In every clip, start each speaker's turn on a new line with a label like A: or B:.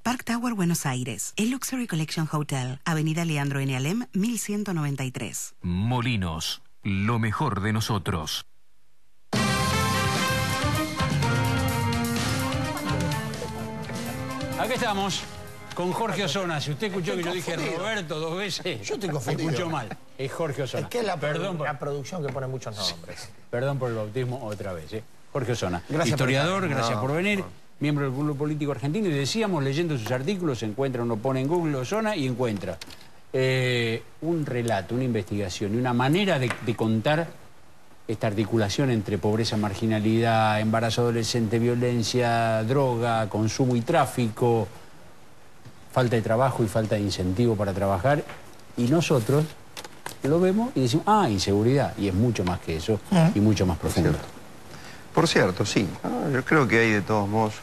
A: Park Tower Buenos Aires, el Luxury Collection Hotel, Avenida Leandro N. Alem, 1193.
B: Molinos, lo mejor de nosotros.
C: Aquí estamos, con Jorge Osona. Si usted escuchó que yo dije Roberto 2 veces,
D: yo estoy confundido.
C: Escuchó mal. Es Jorge Osona.
D: Es que es la
C: la
D: producción que pone muchos nombres.
C: Perdón por el bautismo otra vez. Jorge Osona,
D: Gracias
C: historiador, gracias por venir. Miembro del Club Político Argentino, y decíamos, leyendo sus artículos, se encuentra, uno pone en Google Osona y encuentra un relato, una investigación y una manera de contar esta articulación entre pobreza, marginalidad, embarazo adolescente, violencia, droga, consumo y tráfico, falta de trabajo y falta de incentivo para trabajar, y nosotros lo vemos y decimos, inseguridad, y es mucho más que eso y mucho más profundo.
E: Por cierto, sí. Yo creo que hay de todos modos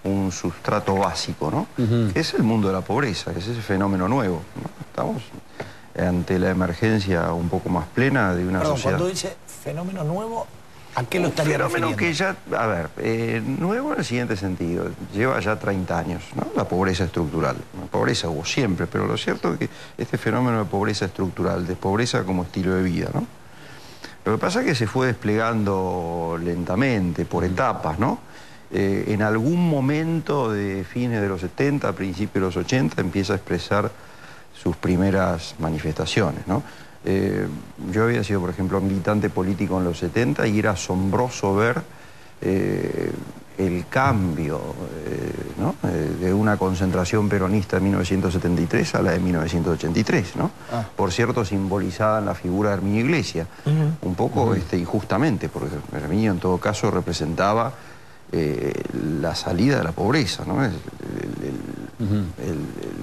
E: un sustrato básico, ¿no? Que es el mundo de la pobreza, que es ese fenómeno nuevo, ¿no? Estamos ante la emergencia un poco más plena de una sociedad.
D: Cuando dice fenómeno nuevo, ¿a qué lo estaría refiriendo?
E: Un fenómeno que ya, a ver, nuevo en el siguiente sentido, lleva ya 30 años, ¿no? La pobreza estructural. La pobreza hubo siempre, pero lo cierto es que este fenómeno de pobreza estructural, de pobreza como estilo de vida, ¿no? Lo que pasa es que se fue desplegando lentamente, por etapas, ¿no? En algún momento de fines de los 70, principios de los 80, empieza a expresar sus primeras manifestaciones, ¿no? Yo había sido, por ejemplo, militante político en los 70 y era asombroso ver el cambio ¿no? De una concentración peronista de 1973 a la de 1983, ¿no? Por cierto, simbolizada en la figura de Herminio Iglesias, un poco injustamente, porque Herminio en todo caso representaba la salida de la pobreza, ¿no?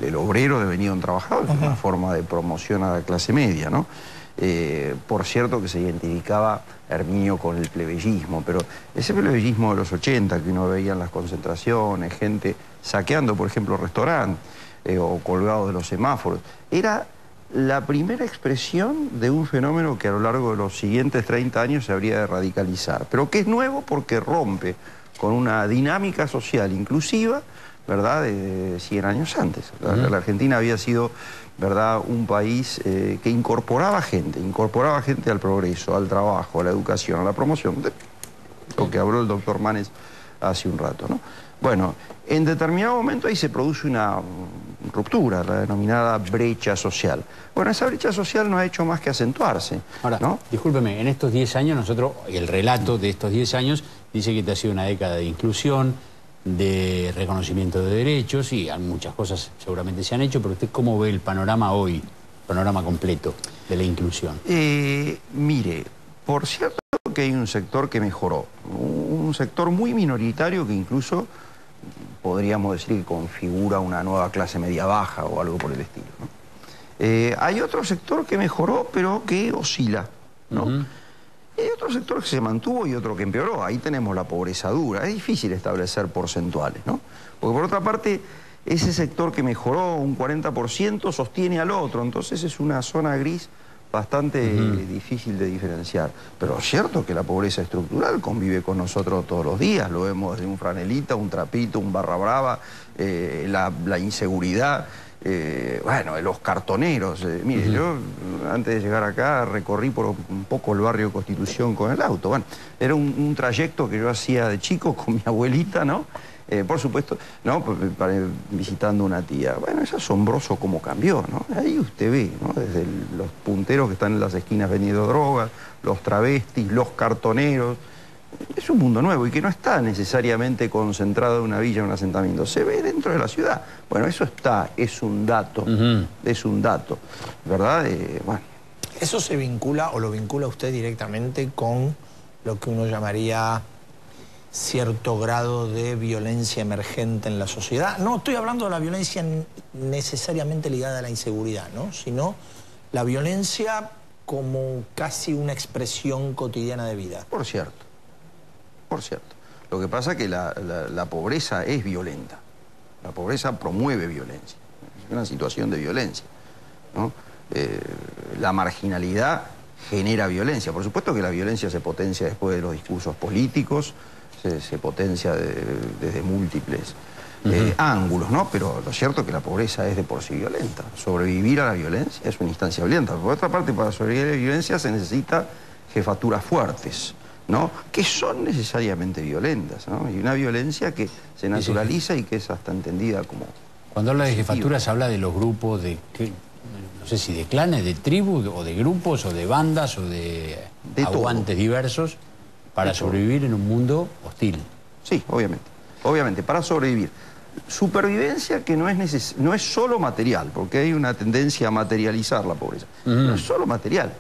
E: El obrero devenido un trabajador, una forma de promoción a la clase media, ¿no? Por cierto que se identificaba Herminio con el plebeyismo, pero ese plebeyismo de los 80 que uno veía en las concentraciones, gente saqueando, por ejemplo, restaurantes o colgados de los semáforos, era la primera expresión de un fenómeno que a lo largo de los siguientes 30 años se habría de radicalizar, pero que es nuevo porque rompe con una dinámica social inclusiva, ¿verdad?, de 100 años antes. La Argentina había sido, ¿verdad?, un país que incorporaba gente al progreso, al trabajo, a la educación, a la promoción, de lo que habló el doctor Manes hace un rato, ¿no? Bueno, en determinado momento ahí se produce una ruptura, la denominada brecha social. Bueno, esa brecha social no ha hecho más que acentuarse.
C: Ahora,
E: ¿no?
C: Discúlpeme, en estos 10 años nosotros, el relato de estos 10 años dice que esta ha sido una década de inclusión, de reconocimiento de derechos, y muchas cosas seguramente se han hecho, pero usted ¿cómo ve el panorama hoy, panorama completo de la inclusión?
E: Mire, por cierto que hay un sector que mejoró, un sector muy minoritario que incluso podríamos decir que configura una nueva clase media-baja o algo por el estilo, ¿no? Hay otro sector que mejoró, pero que oscila, ¿no? Hay otro sector que se mantuvo y otro que empeoró. Ahí tenemos la pobreza dura. Es difícil establecer porcentuales, ¿no? Porque por otra parte, ese sector que mejoró un 40% sostiene al otro. Entonces es una zona gris bastante difícil de diferenciar. Pero es cierto que la pobreza estructural convive con nosotros todos los días. Lo vemos desde un franelita, un trapito, un barra brava, la inseguridad. Bueno, los cartoneros. Mire, yo antes de llegar acá recorrí por un poco el barrio Constitución con el auto. Bueno, era un trayecto que yo hacía de chico con mi abuelita, ¿no? Por supuesto, ¿no? Visitando una tía. Bueno, es asombroso cómo cambió, ¿no? Ahí usted ve, ¿no? Desde los punteros que están en las esquinas vendiendo drogas, los travestis, los cartoneros. Es un mundo nuevo y que no está necesariamente concentrado en una villa o un asentamiento. Se ve dentro de la ciudad. Bueno, eso está, es un dato, ¿verdad? Bueno.
D: ¿Eso se vincula o lo vincula usted directamente con lo que uno llamaría cierto grado de violencia emergente en la sociedad? No estoy hablando de la violencia necesariamente ligada a la inseguridad, ¿no? Sino la violencia como casi una expresión cotidiana de vida.
E: Por cierto. Lo que pasa es que la pobreza es violenta. La pobreza promueve violencia. Es una situación de violencia, ¿no? La marginalidad genera violencia. Por supuesto que la violencia se potencia después de los discursos políticos, se potencia desde múltiples ángulos, ¿no? Pero lo cierto es que la pobreza es de por sí violenta. Sobrevivir a la violencia es una instancia violenta. Por otra parte, para sobrevivir a la violencia se necesita jefaturas fuertes, ¿no? Que son necesariamente violentas, ¿no? Y una violencia que se naturaliza y que es hasta entendida como...
C: Cuando habla de jefaturas habla de los grupos de... no sé si de clanes, de tribus, o de grupos, o de bandas, o de aguantes diversos para sobrevivir en un mundo hostil.
E: Sí, obviamente. Obviamente, para sobrevivir. Supervivencia que no es solo material, porque hay una tendencia a materializar la pobreza. No es solo material,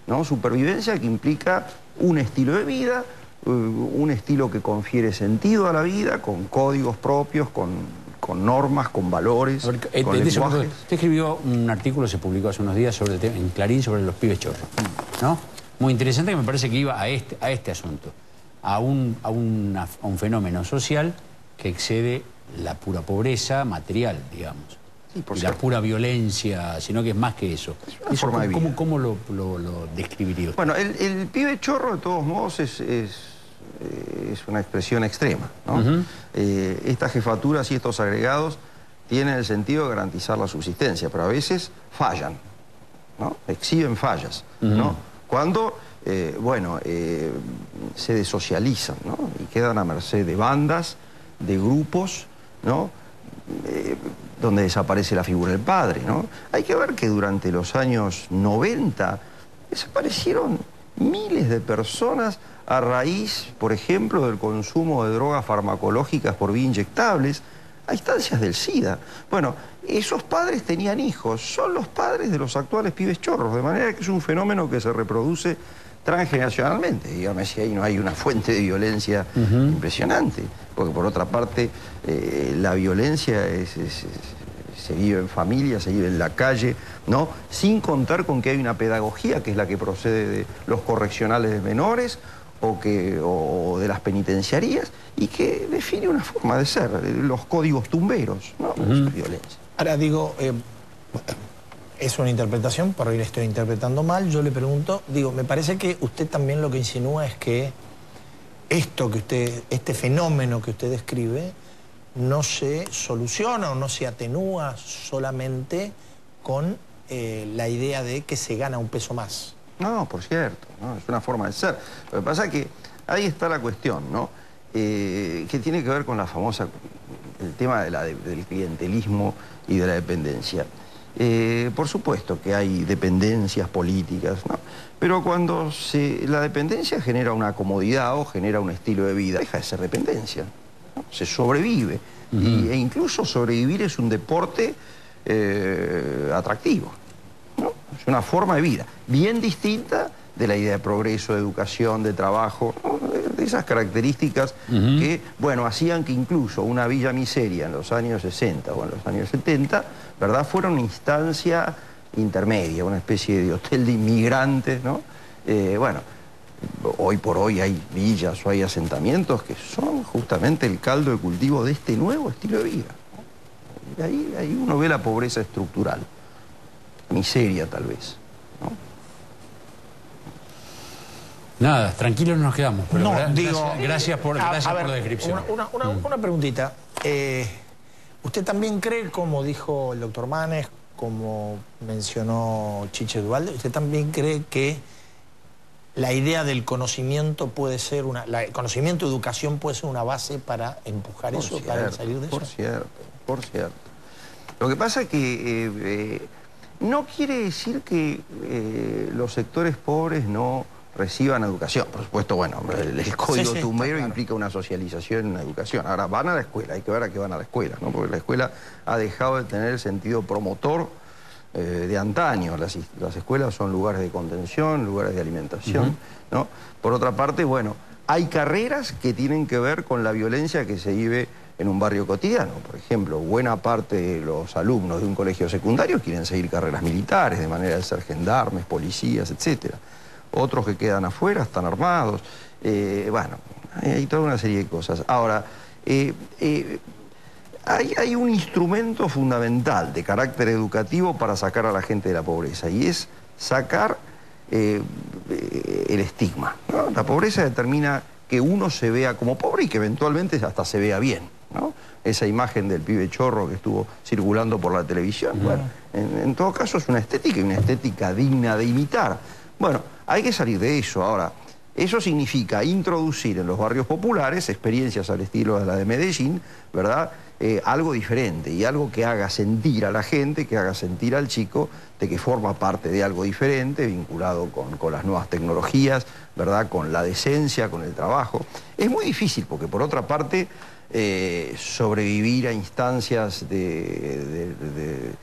E: ¿no? Supervivencia que implica un estilo de vida, un estilo que confiere sentido a la vida, con códigos propios, con normas, con valores, con lenguajes.
C: Usted escribió un artículo, se publicó hace unos días en Clarín sobre los pibes chorros, ¿no? Muy interesante, que me parece que iba a este asunto, a un fenómeno social que excede la pura pobreza material, digamos,
E: sí,
C: y la pura violencia, sino que es más que eso.
E: Es una forma de vida.
C: ¿Cómo lo describiría usted?
E: Bueno, el pibe chorro, de todos modos, es una expresión extrema, ¿no? Estas jefaturas y estos agregados tienen el sentido de garantizar la subsistencia, pero a veces fallan, ¿no? Exhiben fallas, ¿no? Cuando, se desocializan, ¿no? Y quedan a merced de bandas, de grupos, ¿no? Donde desaparece la figura del padre, ¿no? Hay que ver que durante los años 90 desaparecieron miles de personas a raíz, por ejemplo, del consumo de drogas farmacológicas por vía inyectables, a instancias del SIDA. Bueno, esos padres tenían hijos, son los padres de los actuales pibes chorros, de manera que es un fenómeno que se reproduce transgeneracionalmente. Dígame si ahí no hay una fuente de violencia impresionante, porque por otra parte la violencia se vive en familia, se vive en la calle, ¿no? Sin contar con que hay una pedagogía que es la que procede de los correccionales de menores o de las penitenciarías y que define una forma de ser, los códigos tumberos, ¿no? Eso es violencia.
D: Ahora digo, es una interpretación, por ahí la estoy interpretando mal, yo le pregunto, digo, me parece que usted también lo que insinúa es que este fenómeno que usted describe no se soluciona o no se atenúa solamente con la idea de que se gana un peso más.
E: No, por cierto, ¿no? Es una forma de ser. Lo que pasa es que ahí está la cuestión, ¿no? Que tiene que ver con el tema del clientelismo y de la dependencia. Por supuesto que hay dependencias políticas, ¿no? Pero cuando la dependencia genera una comodidad o genera un estilo de vida, deja de ser dependencia, ¿no? Se sobrevive. E incluso sobrevivir es un deporte atractivo, ¿no? Es una forma de vida bien distinta de la idea de progreso, de educación, de trabajo, ¿no? De esas características que, bueno, hacían que incluso una villa miseria en los años 60 o en los años 70, ¿verdad?, fuera una instancia intermedia, una especie de hotel de inmigrantes, ¿no? Bueno, hoy por hoy hay villas o hay asentamientos que son justamente el caldo de cultivo de este nuevo estilo de vida, ¿no? Y ahí uno ve la pobreza estructural, miseria tal vez, ¿no?
C: Nada, tranquilos nos quedamos, pero
D: No,
C: gracias por la descripción.
D: Una preguntita. ¿Usted también cree, como dijo el doctor Manes, como mencionó Chiche Duvalde, usted también cree que la idea del conocimiento puede ser conocimiento, educación puede ser una base para empujar eso, para salir de eso?
E: Por cierto. Lo que pasa es que no quiere decir que los sectores pobres no reciban educación. Por supuesto, bueno, el código tumbero implica una socialización y una educación. Ahora, van a la escuela, hay que ver a qué van a la escuela, ¿no? Porque la escuela ha dejado de tener el sentido promotor de antaño. Las escuelas son lugares de contención, lugares de alimentación, ¿no? Por otra parte, bueno, hay carreras que tienen que ver con la violencia que se vive en un barrio cotidiano. Por ejemplo, buena parte de los alumnos de un colegio secundario quieren seguir carreras militares, de manera de ser gendarmes, policías, etcétera. Otros que quedan afuera están armados. Bueno, hay toda una serie de cosas. Ahora, hay un instrumento fundamental de carácter educativo para sacar a la gente de la pobreza, y es sacar el estigma, ¿no? La pobreza determina que uno se vea como pobre y que eventualmente hasta se vea bien, ¿no? esa imagen del pibe chorro que estuvo circulando por la televisión. Bueno, en todo caso es una estética, y una estética digna de imitar. Bueno, hay que salir de eso. Ahora, eso significa introducir en los barrios populares experiencias al estilo de la de Medellín, ¿verdad? Algo diferente y algo que haga sentir a la gente, que haga sentir al chico de que forma parte de algo diferente, vinculado con las nuevas tecnologías, ¿verdad? Con la decencia, con el trabajo. Es muy difícil porque, por otra parte, sobrevivir a instancias de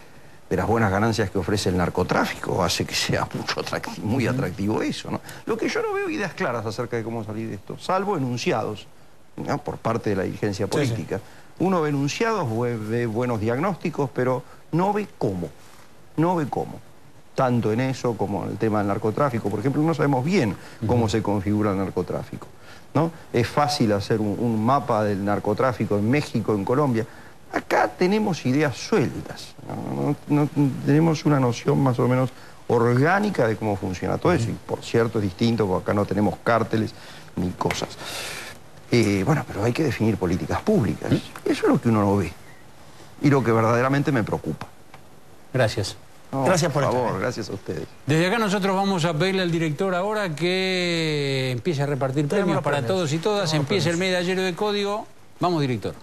E: las buenas ganancias que ofrece el narcotráfico hace que sea muy atractivo eso, ¿no? Lo que yo no veo ideas claras acerca de cómo salir de esto, salvo enunciados, ¿no? Por parte de la dirigencia política. Sí, sí. Uno ve enunciados, ve buenos diagnósticos, pero no ve cómo. No ve cómo. Tanto en eso como en el tema del narcotráfico. Por ejemplo, no sabemos bien cómo se configura el narcotráfico, ¿no? Es fácil hacer un mapa del narcotráfico en México, en Colombia. Acá tenemos ideas sueltas, no tenemos una noción más o menos orgánica de cómo funciona todo eso. Y por cierto es distinto, porque acá no tenemos cárteles ni cosas. Bueno, pero hay que definir políticas públicas. Eso es lo que uno no ve y lo que verdaderamente me preocupa.
C: Gracias.
E: No, gracias por favor, gracias a ustedes.
C: Desde acá nosotros vamos a pedirle al director ahora que empiece a repartir premios para todos y todas. Empieza el medallero de código. Vamos, director.